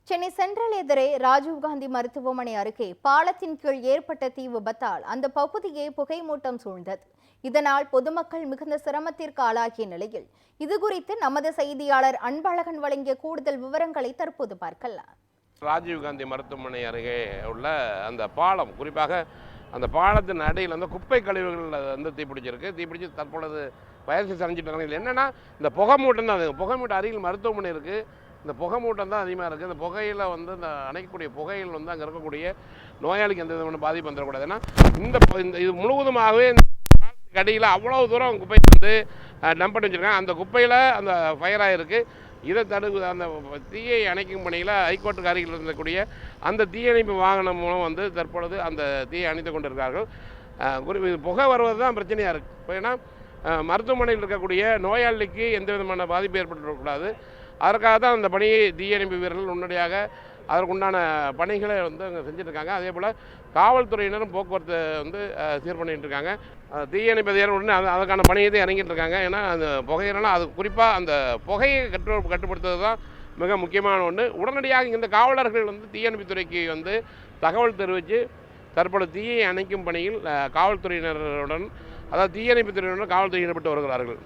Chennai central எதிரே ராஜீவ்காந்தி மருத்துவமனை அருகே பாலத்தின் கீழ் ஏற்பட்ட தீ விபத்தால் அந்த பகுதியை புகைமூட்டம் சூழ்ந்தது. இதனால் பொதுமக்கள் மிகுந்த சிரமத்திற்கு ஆளாகிய நிலையில் இதுகுறித்து நமது செய்தியாளர் அன்பழகன் வழங்கிய கூடுதல் விவரங்களை தற்போது பார்க்கலாம். ராஜீவ்காந்தி மருத்துவமனை அருகே உள்ள அந்த பாலம், குறிப்பாக அந்த பாலத்தின் அடியில் வந்து குப்பை கழிவுகள் வந்து தீப்பிடிச்சிருக்கு. தீப்பிடிச்சு தற்பொழுது வயசு செஞ்சுட்டு இருக்காங்க. என்னன்னா இந்த புகை மூட்டம் தான். புகை மூட்டம் அருகில் மருத்துவமனை இருக்குது. இந்த புகை மூட்டம் தான் அதிகமாக இருக்குது. இந்த புகையில் வந்து இந்த அணைக்கக்கூடிய புகையில் வந்து அங்கே இருக்கக்கூடிய நோயாளிக்கு எந்த விதமான பாதிப்பு வந்துடக்கூடாது. ஏன்னா இது முழுவதுமாகவே அடியில் அவ்வளோ தூரம் குப்பை வந்து டம்ப் பண்ணி வச்சுருக்காங்க. அந்த குப்பையில் அந்த ஃபயர் ஆகிருக்கு. இதை தடுப்பு அந்த தீயை அணைக்கும் பணியில் ஹைகோர்ட்டுக்கு அருகில் இருக்கக்கூடிய அந்த தீயணைப்பு வாகனம் மூலம் வந்து தற்பொழுது அந்த தீயை அணைத்து கொண்டிருக்கார்கள். இது புகை வருவது தான் பிரச்சனையாக இருக்குது. இப்போ ஏன்னா மருத்துவமனையில் இருக்கக்கூடிய நோயாளிக்கு எந்த விதமான பாதிப்பு ஏற்பட்டுவிடக்கூடாது. அதற்காக தான் அந்த பணியை தீயணைப்பு வீரர்கள் உடனடியாக அதற்குண்டான பணிகளை வந்து அங்கே செஞ்சுட்ருக்காங்க. அதே போல் காவல்துறையினரும் போக்குவரத்து வந்து சீர் பண்ணிகிட்டு இருக்காங்க. தீயணைப்பு அதிகாரி உடனே அதுக்கான பணியை தான் இறங்கிட்டு இருக்காங்க. ஏன்னா அந்த புகையினால் அது குறிப்பாக அந்த புகையை கட்டுப்படுத்துவது தான் மிக முக்கியமான ஒன்று. உடனடியாக இந்த காவலர்கள் வந்து தீயணைப்புத்துறைக்கு வந்து தகவல் தெரிவித்து தற்பொழுது தீயை அணைக்கும் பணியில் காவல்துறையினருடன், அதாவது தீயணைப்புத்துறையினருடன் காவல்துறை ஈடுபட்டு வருகிறார்கள்.